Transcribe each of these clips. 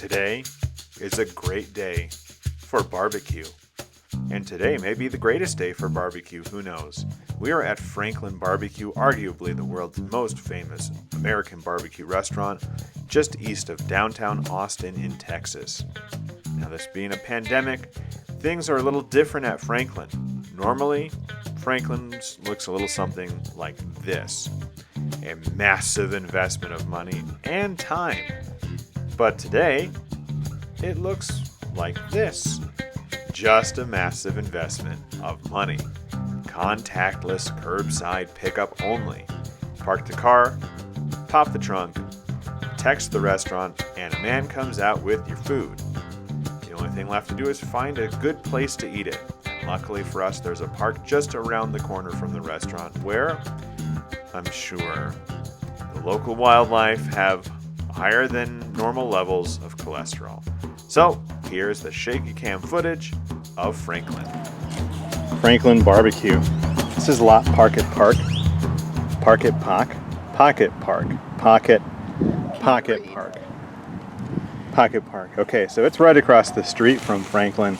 Today is a great day for barbecue. And today may be the greatest day for barbecue, who knows? We are at Franklin Barbecue, arguably the world's most famous American barbecue restaurant, just east of downtown Austin in Texas. Now, this being a pandemic, things are a little different at Franklin. Normally, Franklin's looks a little something like this. A massive investment of money and time. But today, it looks like this. Just a massive investment of money. Contactless curbside pickup only. Park the car, pop the trunk, text the restaurant, and a man comes out with your food. The only thing left to do is find a good place to eat it. And luckily for us, there's a park just around the corner from the restaurant where I'm sure the local wildlife have higher than normal levels of cholesterol. So, here's the shaky cam footage of Franklin. Franklin Barbecue. This is Lot Pocket Park. Pocket Park. Pocket Park. Pocket Park. Pocket Park. Okay, so it's right across the street from Franklin.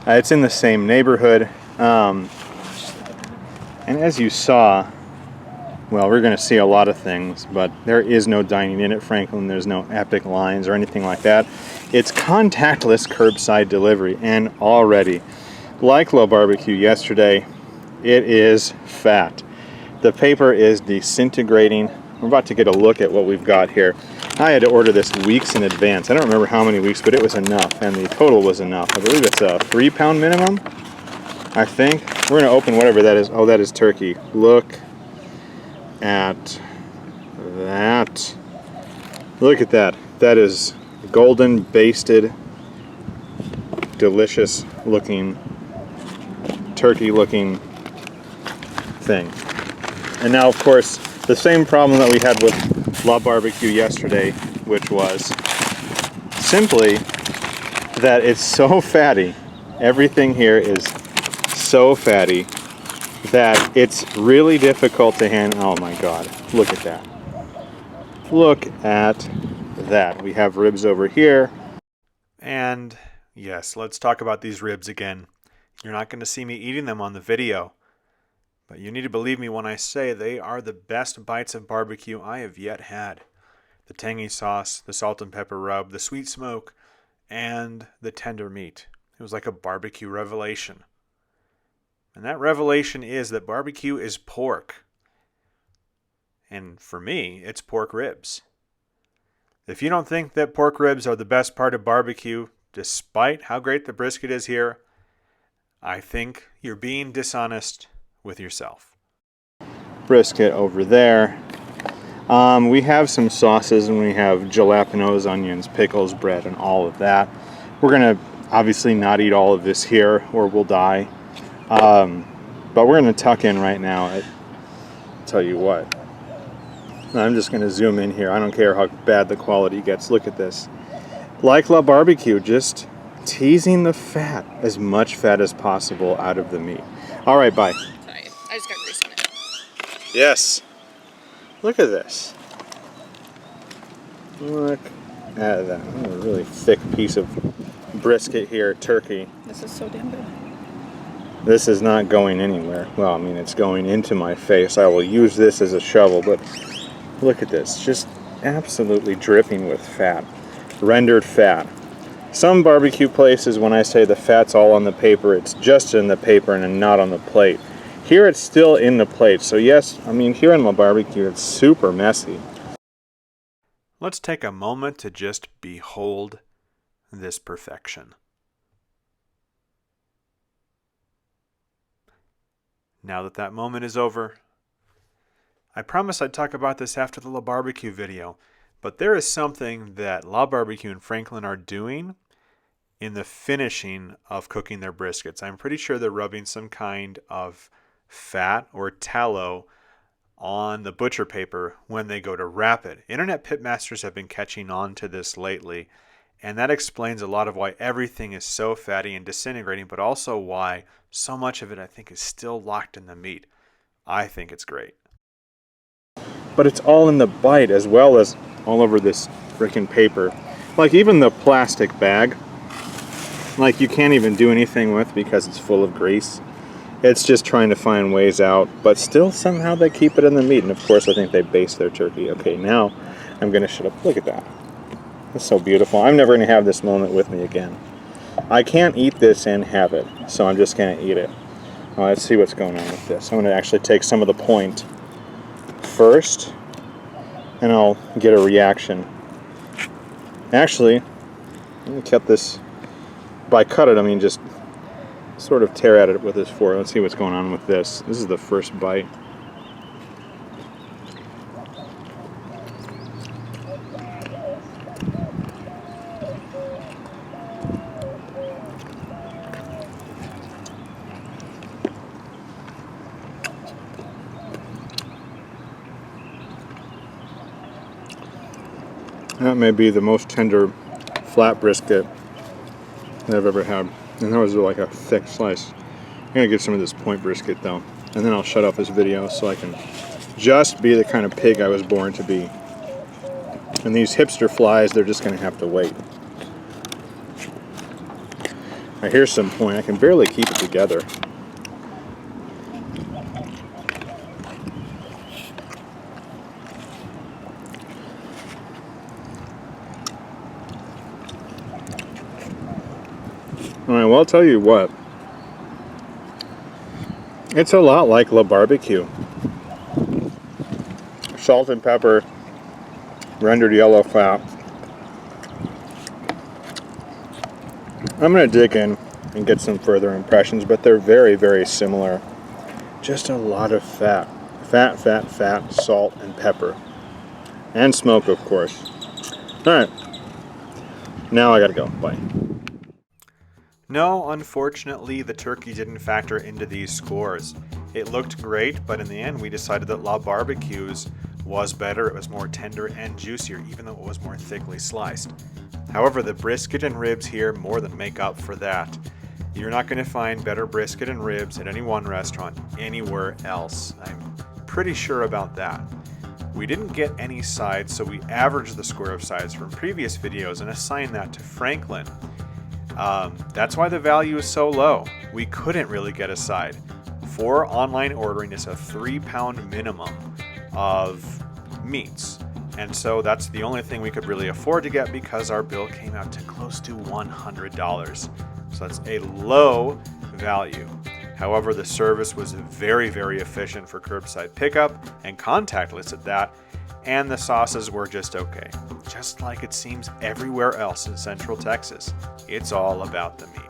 It's in the same neighborhood. And as you saw, well, we're going to see a lot of things, but there is no dining in at Franklin. There's no epic lines or anything like that. It's contactless curbside delivery, and already, like La Barbecue yesterday, it is fat. The paper is disintegrating. We're about to get a look at what we've got here. I had to order this weeks in advance. I don't remember how many weeks, but it was enough, and the total was enough. I believe it's a 3-pound minimum, I think. We're going to open whatever that is. Oh, that is turkey. Look at that. Look at that. That is golden basted, delicious looking, turkey looking thing. And now, of course, the same problem that we had with La Barbecue yesterday, which was simply that it's so fatty. Everything here is so fatty that it's really difficult to handle. Oh my God, look at that. Look at that. We have ribs over here. And yes, let's talk about these ribs again. You're not going to see me eating them on the video, but you need to believe me when I say they are the best bites of barbecue I have yet had. The tangy sauce, the salt and pepper rub, the sweet smoke, and the tender meat. It was like a barbecue revelation. And that revelation is that barbecue is pork. And for me, it's pork ribs. If you don't think that pork ribs are the best part of barbecue, despite how great the brisket is here, I think you're being dishonest with yourself. Brisket over there. We have some sauces, and we have jalapenos, onions, pickles, bread, and all of that. We're going to obviously not eat all of this here or we'll die. But we're going to tuck in right now. I'll tell you what. I'm just going to zoom in here. I don't care how bad the quality gets. Look at this. Like La Barbecue, just teasing the fat, as much fat as possible out of the meat. All right, bye. Sorry, I just got grease on it. Yes. Look at this. Look at that. Oh, a really thick piece of brisket here, turkey. This is so damn good. This is not going anywhere. Well, I mean, it's going into my face. I will use this as a shovel, but look at this. Just absolutely dripping with fat. Rendered fat. Some barbecue places, when I say the fat's all on the paper, it's just in the paper and not on the plate. Here it's still in the plate. So yes, I mean, here in La Barbecue, it's super messy. Let's take a moment to just behold this perfection. Now that that moment is over, I promised I'd talk about this after the La Barbecue video, but there is something that La Barbecue and Franklin are doing in the finishing of cooking their briskets. I'm pretty sure they're rubbing some kind of fat or tallow on the butcher paper when they go to wrap it. Internet pitmasters have been catching on to this lately, and that explains a lot of why everything is so fatty and disintegrating, but also why so much of it, I think, is still locked in the meat. I think it's great. But it's all in the bite as well as all over this freaking paper. Like even the plastic bag, like you can't even do anything with because it's full of grease. It's just trying to find ways out, but still somehow they keep it in the meat. And of course I think they baste their turkey. Okay, now I'm gonna shut up. Look at that. That's so beautiful. I'm never gonna have this moment with me again. I can't eat this and have it, so I'm just gonna eat it. Let's see what's going on with this. I'm gonna actually take some of the point first, and I'll get a reaction. Actually, let me cut this. By cut it, I mean just sort of tear at it with this fork. Let's see what's going on with this. This is the first bite. That may be the most tender flat brisket that I've ever had. And that was like a thick slice. I'm gonna get some of this point brisket though. And then I'll shut off this video so I can just be the kind of pig I was born to be. And these hipster flies, they're just gonna have to wait. Now here's some point. I can barely keep it together. Alright, well, I'll tell you what. It's a lot like La Barbecue. Salt and pepper, rendered yellow fat. I'm going to dig in and get some further impressions, but they're very, very similar. Just a lot of fat. Fat, fat, fat, salt, and pepper. And smoke, of course. Alright. Now I gotta go. Bye. No, unfortunately, the turkey didn't factor into these scores. It looked great, but in the end we decided that La Barbecue's was better. It was more tender and juicier, even though it was more thickly sliced. However, the brisket and ribs here more than make up for that. You're not going to find better brisket and ribs at any one restaurant anywhere else. I'm pretty sure about that. We didn't get any sides, so we averaged the score of sides from previous videos and assigned that to Franklin. That's why the value is so low. We couldn't really get a side. For online ordering, it's a 3-pound minimum of meats. And so that's the only thing we could really afford to get because our bill came out to close to $100. So that's a low value. However, the service was very, very efficient for curbside pickup and contactless at that. And the sauces were just okay. Just like it seems everywhere else in Central Texas. It's all about the meat.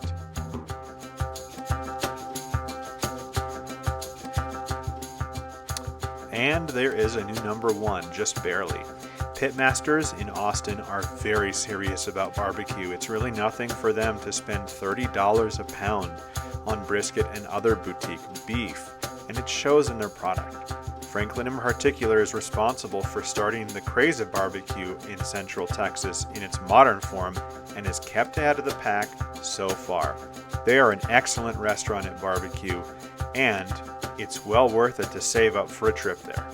And there is a new number one, just barely. Pitmasters in Austin are very serious about barbecue. It's really nothing for them to spend $30 a pound on brisket and other boutique beef, and it shows in their product. Franklin in particular is responsible for starting the craze of barbecue in Central Texas in its modern form and has kept ahead of the pack so far. They are an excellent restaurant at barbecue, and it's well worth it to save up for a trip there.